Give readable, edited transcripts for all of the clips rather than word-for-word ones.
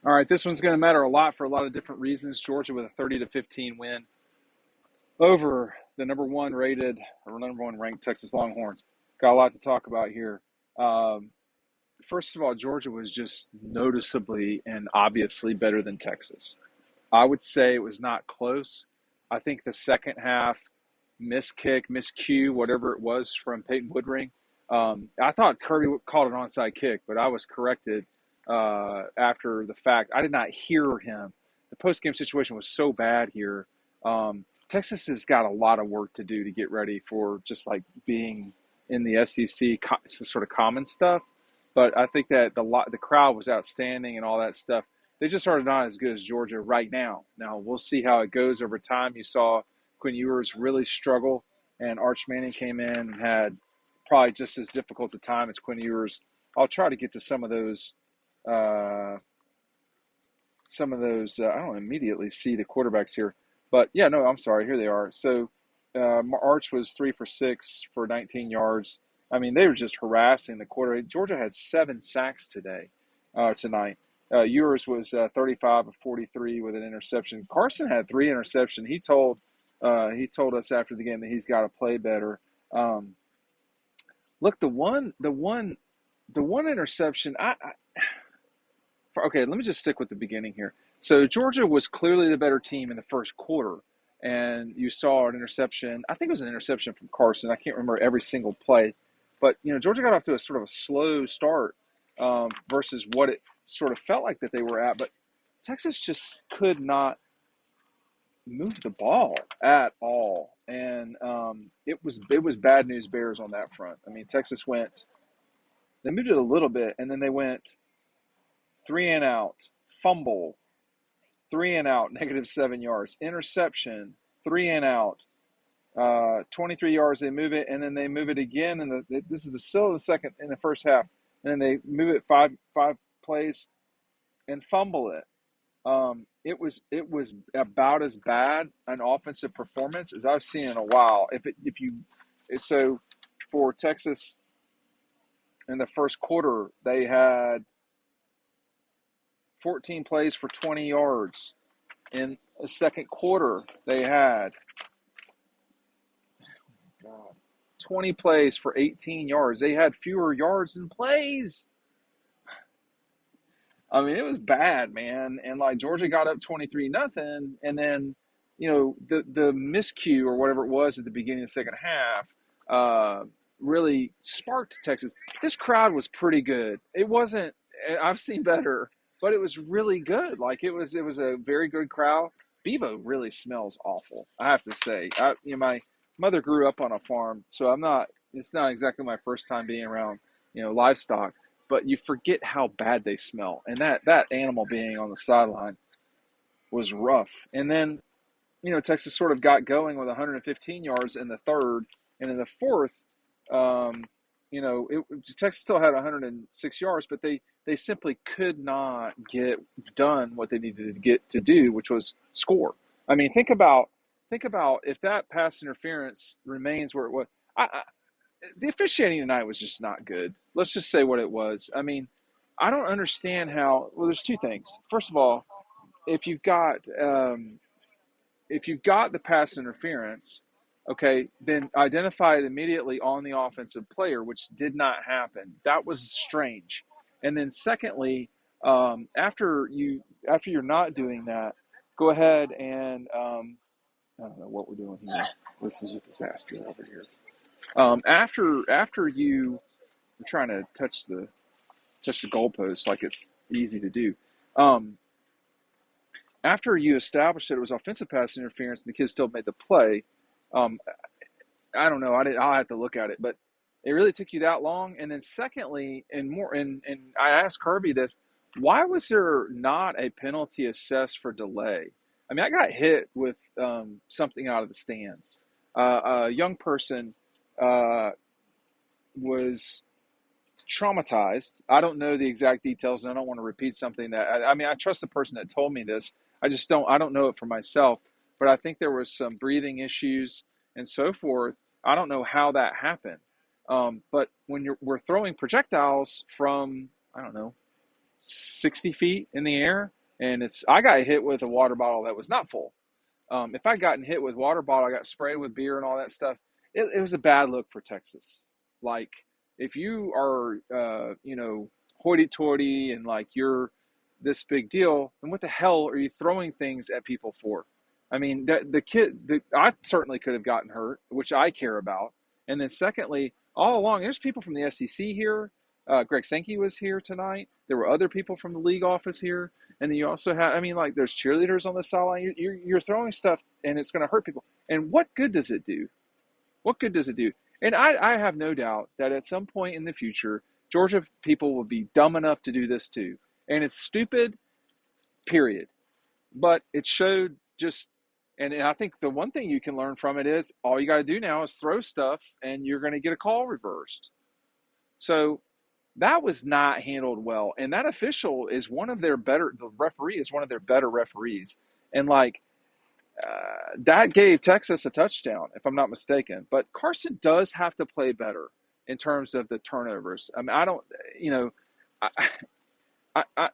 All right, this one's going to matter a lot for a lot of different reasons. Georgia with a 30-15 win over the number one rated or number one ranked Texas Longhorns. Got a lot to talk about here. Um, First of all, Georgia was just noticeably and obviously better than Texas. I would say it was not close. I think the second half miss kick, miss cue, whatever it was from Peyton Woodring. I thought Kirby called an onside kick, but I was corrected after the fact. I did not hear him. The post game situation was so bad here. Texas has got a lot of work to do to get ready for just like being in the SEC, some sort of common stuff. But I think that the crowd was outstanding and all that stuff. They just are not as good as Georgia right now. Now we'll see how it goes over time. You saw Quinn Ewers really struggle, and Arch Manning came in and had probably just as difficult a time as Quinn Ewers. I'll try to get to some of those. Uh, I don't immediately see the quarterbacks here, but yeah, no, I'm sorry. Here they are. So Arch was 3 for 6 for 19 yards. I mean, they were just harassing the quarter. Georgia had 7 sacks tonight. Ewers was 35 of 43 with an interception. Carson had 3 interceptions. He told us after the game that he's got to play better. Look, the one interception. Okay, let me just stick with the beginning here. So Georgia was clearly the better team in the first quarter, and you saw an interception. I think it was an interception from Carson. I can't remember every single play, but Georgia got off to a sort of a slow start versus what it sort of felt like that they were at. But Texas just could not move the ball at all, and it was bad news bears on that front. I mean, Texas they moved it a little bit, and then they went 3 and out, fumble, 3 and out, -7 yards, interception, 3 and out, 23 yards. They move it, and then they move it again. And this is still the second in the first half, and then they move it five plays and fumble it. It was about as bad an offensive performance as I've seen in a while. So for Texas in the first quarter, they had 14 plays for 20 yards. In the second quarter, they had 20 plays for 18 yards. They had fewer yards than plays. I mean, it was bad, man. And like Georgia got up 23-0, and then the miscue or whatever it was at the beginning of the second half really sparked Texas. This crowd was pretty good. It wasn't. I've seen better, but it was really good. Like it was a very good crowd. Bevo really smells awful, I have to say. My mother grew up on a farm, so it's not exactly my first time being around livestock, but you forget how bad they smell. And that animal being on the sideline was rough. And then Texas sort of got going with 115 yards in the third, and in the fourth, Texas still had 106 yards, but they simply could not get done what they needed to get to do, which was score. I mean, think about if that pass interference remains where it was. The officiating tonight was just not good. Let's just say what it was. I mean, I don't understand how. Well, there's two things. First of all, if you've got the pass interference, okay, then identify it immediately on the offensive player, which did not happen. That was strange. And then secondly, after you're not doing that, go ahead and I don't know what we're doing here. This is a disaster over here. After you are trying to touch the goalpost like it's easy to do. After you establish that it was offensive pass interference and the kids still made the play, um, I don't know. I'll have to look at it, but it really took you that long. And then secondly, and I asked Kirby this: why was there not a penalty assessed for delay? I mean, I got hit with something out of the stands. A young person was traumatized. I don't know the exact details, and I don't want to repeat something that I mean. I trust the person that told me this. I don't know it for myself, but I think there was some breathing issues and so forth. I don't know how that happened. But when we're throwing projectiles from, I don't know, 60 feet in the air, and I got hit with a water bottle that was not full. If I'd gotten hit with water bottle, I got sprayed with beer and all that stuff. It was a bad look for Texas. Like, if you are, hoity-toity and like you're this big deal, then what the hell are you throwing things at people for? I mean, I certainly could have gotten hurt, which I care about. And then secondly, all along, there's people from the SEC here. Greg Sankey was here tonight. There were other people from the league office here. And then you also have, I mean, like, there's cheerleaders on the sideline. You're throwing stuff and it's going to hurt people. And what good does it do? What good does it do? And I have no doubt that at some point in the future, Georgia people will be dumb enough to do this too. And it's stupid, period. But it showed just, and I think the one thing you can learn from it is all you got to do now is throw stuff and you're going to get a call reversed. So that was not handled well. And that official is the referee is one of their better referees. And like, that gave Texas a touchdown, if I'm not mistaken. But Carson does have to play better in terms of the turnovers. I mean, I don't, I, I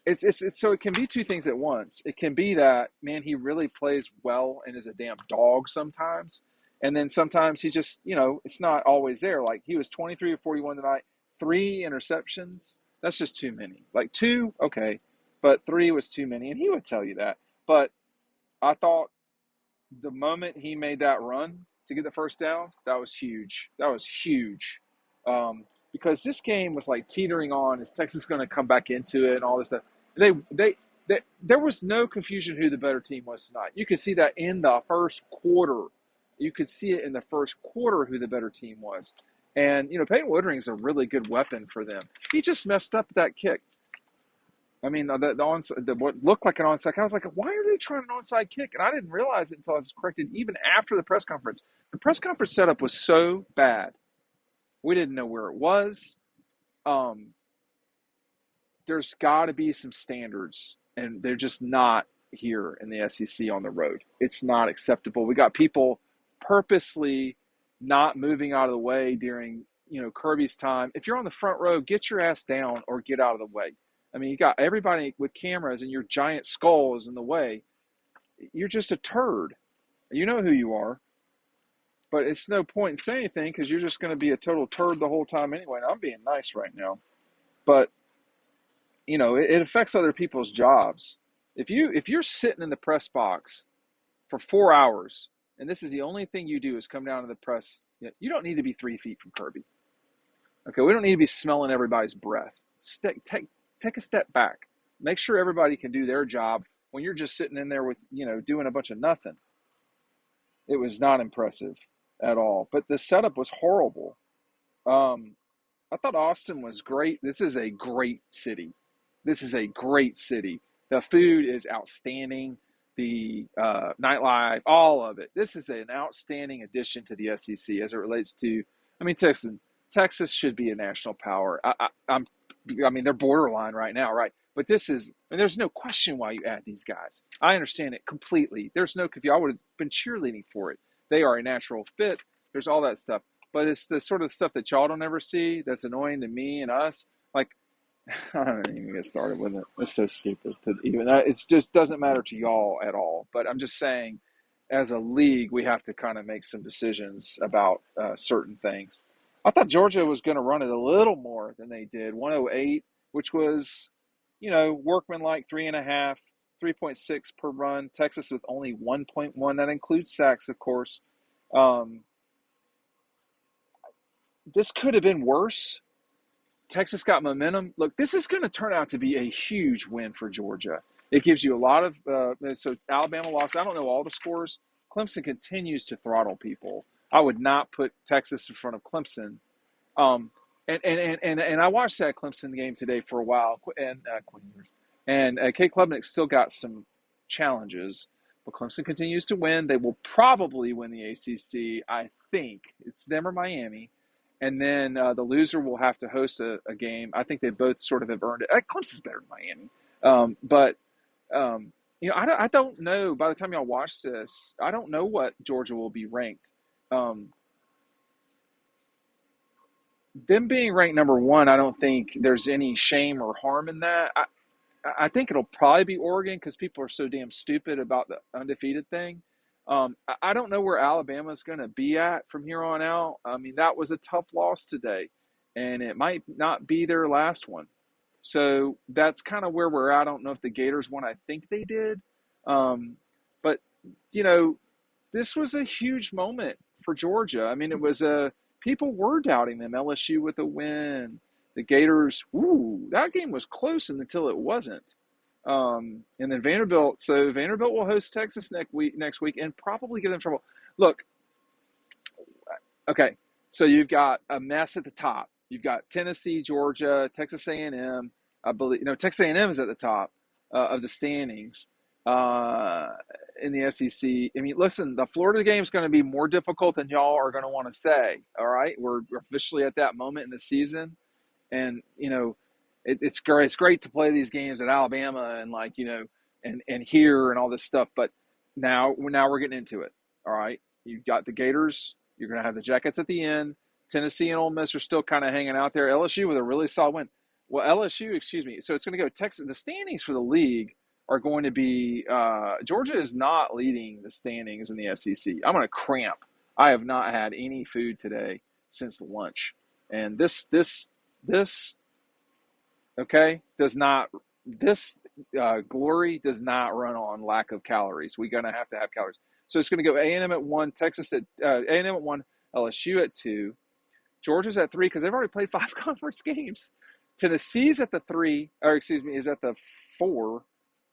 it's so it can be two things at once. It can be that, man, he really plays well and is a damn dog sometimes. And then sometimes he just, it's not always there. Like, he was 23 or 41 tonight, 3 interceptions. That's just too many. Like, 2, okay, but 3 was too many. And he would tell you that. But I thought the moment he made that run to get the first down, that was huge. That was huge. Because this game was like teetering on. Is Texas going to come back into it and all this stuff? There was no confusion who the better team was tonight. You could see that in the first quarter. You could see it in the first quarter who the better team was. And, Peyton Woodring is a really good weapon for them. He just messed up that kick. I mean, what looked like an onside. I was like, why are they trying an onside kick? And I didn't realize it until I was corrected even after the press conference. The press conference setup was so bad. We didn't know where it was. There's got to be some standards, and they're just not here in the SEC on the road. It's not acceptable. We got people purposely not moving out of the way during, Kirby's time. If you're on the front row, get your ass down or get out of the way. I mean, you got everybody with cameras and your giant skull is in the way. You're just a turd. You know who you are. But it's no point in saying anything because you're just going to be a total turd the whole time anyway. And I'm being nice right now. But, it affects other people's jobs. If you're sitting in the press box for 4 hours and this is the only thing you do is come down to the press, you don't need to be 3 feet from Kirby. Okay, we don't need to be smelling everybody's breath. Take a step back. Make sure everybody can do their job when you're just sitting in there with, doing a bunch of nothing. It was not impressive at all. But the setup was horrible. I thought Austin was great. This is a great city. The food is outstanding. The nightlife, all of it. This is an outstanding addition to the SEC as it relates to, Texas should be a national power. They're borderline right now, right? But there's no question why you add these guys. I understand it completely. There's no confusion. I would have been cheerleading for it. They are a natural fit. There's all that stuff. But it's the sort of stuff that y'all don't ever see that's annoying to me and us. Like, I don't even get started with it. It's so stupid. It just doesn't matter to y'all at all. But I'm just saying, as a league, we have to kind of make some decisions about certain things. I thought Georgia was going to run it a little more than they did. 108, which was, workmanlike 3.5, 3.6 per run. Texas with only 1.1. That includes sacks, of course. This could have been worse. Texas got momentum. Look, this is going to turn out to be a huge win for Georgia. It gives you a lot of so Alabama lost. I don't know all the scores. Clemson continues to throttle people. I would not put Texas in front of Clemson. And I watched that Clemson game today for a while. And Kate Klubnik still got some challenges, but Clemson continues to win. They will probably win the ACC. I think it's them or Miami. And then the loser will have to host a game. I think they both sort of have earned it. Clemson's better than Miami. I don't know. By the time y'all watch this, I don't know what Georgia will be ranked. them being ranked number one, I don't think there's any shame or harm in that. I think it'll probably be Oregon because people are so damn stupid about the undefeated thing. I don't know where Alabama's going to be at from here on out. I mean, that was a tough loss today, and it might not be their last one. So that's kind of where we're at. I don't know if the Gators won. I think they did. But, you know, this was a huge moment for Georgia. I mean, it was people were doubting them. LSU with a win. The Gators, ooh, that game was close until it wasn't. And then Vanderbilt. So Vanderbilt will host Texas next week, and probably give them trouble. Look, okay, so you've got a mess at the top. You've got Tennessee, Georgia, Texas A&M. I believe Texas A&M is at the top of the standings uh, in the SEC. I mean, listen, the Florida game is going to be more difficult than y'all are going to want to say. All right, we're officially at that moment in the season, and it's great. It's great to play these games at Alabama and and here and all this stuff. But now we're getting into it. All right, you've got the Gators. You're going to have the Jackets at the end. Tennessee and Ole Miss are still kind of hanging out there. LSU with a really solid win. Well, LSU, excuse me. So it's going to go Texas. The standings for the league are going to be Georgia is not leading the standings in the SEC. I'm going to cramp. I have not had any food today since lunch, and this okay does not this glory does not run on lack of calories. We're going to have calories. So it's going to go A&M at 1, Texas at A&M at 1, LSU at 2, Georgia's at 3 because they've already played 5 conference games. Tennessee's at the 3, or excuse me, is at the 4,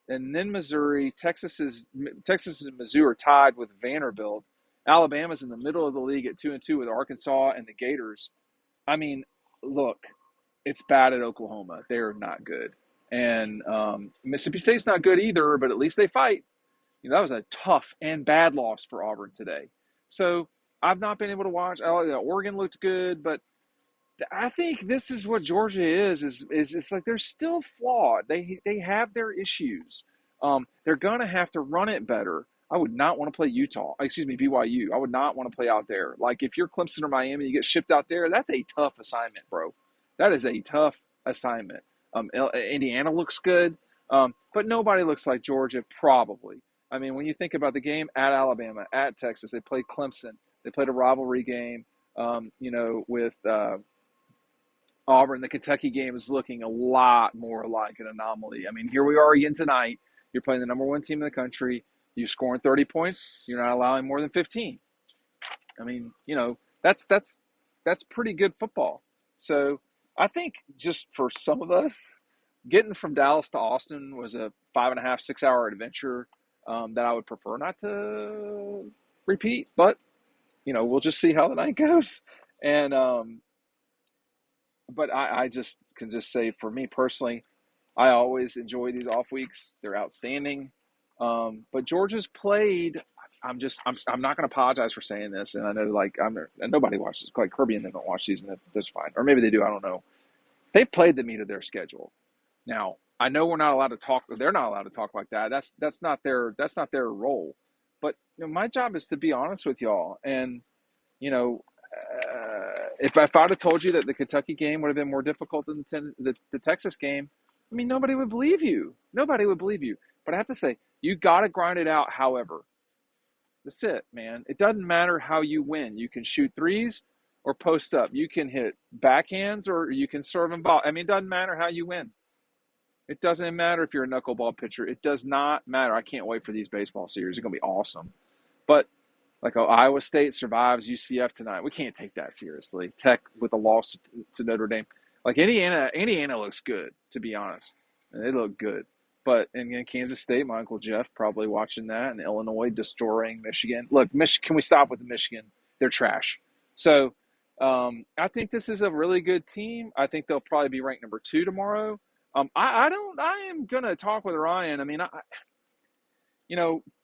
and then Missouri, Texas and Mizzou are tied with Vanderbilt. Alabama's in the middle of the league at 2-2 with Arkansas and the Gators. I mean, look, it's bad at Oklahoma. They're not good. And Mississippi State's not good either, but at least they fight. That was a tough and bad loss for Auburn today. So I've not been able to watch. Oregon looked good, but I think this is what Georgia is it's like they're still flawed. They have their issues. They're gonna have to run it better. I would not want to play BYU. I would not want to play out there. Like if you're Clemson or Miami, you get shipped out there. That's a tough assignment, bro. That is a tough assignment. Indiana looks good, but nobody looks like Georgia. Probably. I mean, when you think about the game at Alabama, at Texas, they played Clemson. They played a rivalry game. With Auburn, the Kentucky game is looking a lot more like an anomaly. I mean, here we are again tonight. You're playing the number one team in the country. You're scoring 30 points. You're not allowing more than 15. I mean, that's pretty good football. So I think just for some of us, getting from Dallas to Austin was a 5.5, 6 hour adventure that I would prefer not to repeat. But we'll just see how the night goes. And but I just can just say for me personally, I always enjoy these off weeks. They're outstanding. But Georgia's played. I'm not going to apologize for saying this, and I know and nobody watches like Kirby and they don't watch these, and that's fine. Or maybe they do. I don't know. They played the meat of their schedule. Now I know we're not allowed to talk. They're not allowed to talk like that. That's not their role. But my job is to be honest with y'all, and if I'd have told you that the Kentucky game would have been more difficult than the Texas game, I mean, nobody would believe you. Nobody would believe you. But I have to say, you got to grind it out. However, that's it, man. It doesn't matter how you win. You can shoot threes or post up. You can hit backhands or you can serve and ball. I mean, it doesn't matter how you win. It doesn't matter if you're a knuckleball pitcher. It does not matter. I can't wait for these baseball series. They're going to be awesome. But like Iowa State survives UCF tonight. We can't take that seriously. Tech with a loss to Notre Dame. Like Indiana looks good, to be honest. And they look good. But in Kansas State, my Uncle Jeff probably watching that, and Illinois destroying Michigan. Look, can we stop with the Michigan? They're trash. So I think this is a really good team. I think they'll probably be ranked number 2 tomorrow. I am gonna talk with Ryan. I mean,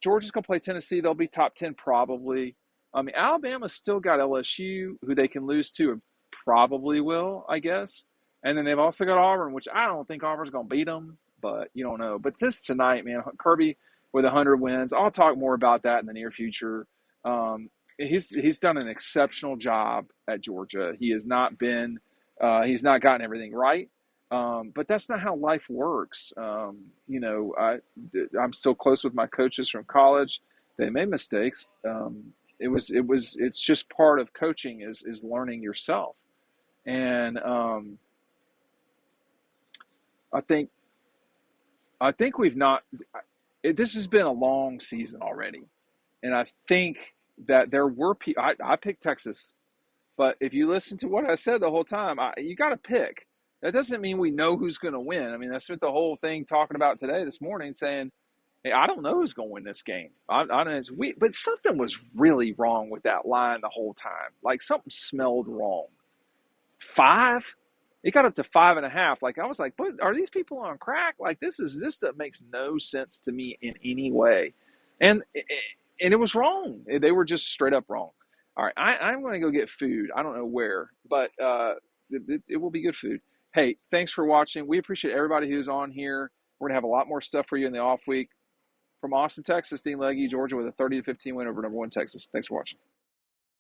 Georgia's going to play Tennessee. They'll be top 10 probably. I mean, Alabama's still got LSU, who they can lose to, and probably will, I guess. And then they've also got Auburn, which I don't think Auburn's going to beat them, but you don't know. But this tonight, man, Kirby with 100 wins. I'll talk more about that in the near future. he's done an exceptional job at Georgia. He has not been he's not gotten everything right, but that's not how life works. I'm still close with my coaches from college. They made mistakes. It's just part of coaching is learning yourself, and I think we've not. This has been a long season already, and I think that there were people. I picked Texas. But if you listen to what I said the whole time, you got to pick. That doesn't mean we know who's going to win. I mean, I spent the whole thing talking about today, this morning, saying, "Hey, I don't know who's going to win this game." But something was really wrong with that line the whole time. Like something smelled wrong. 5? It got up to 5.5. Like I was like, "What are these people on crack?" Like this stuff makes no sense to me in any way, and it was wrong. They were just straight up wrong. All right, I'm going to go get food. I don't know where, but it will be good food. Hey, thanks for watching. We appreciate everybody who's on here. We're going to have a lot more stuff for you in the off week. From Austin, Texas, Dean Legge, Georgia, with a 30-15 win over number 1 Texas. Thanks for watching.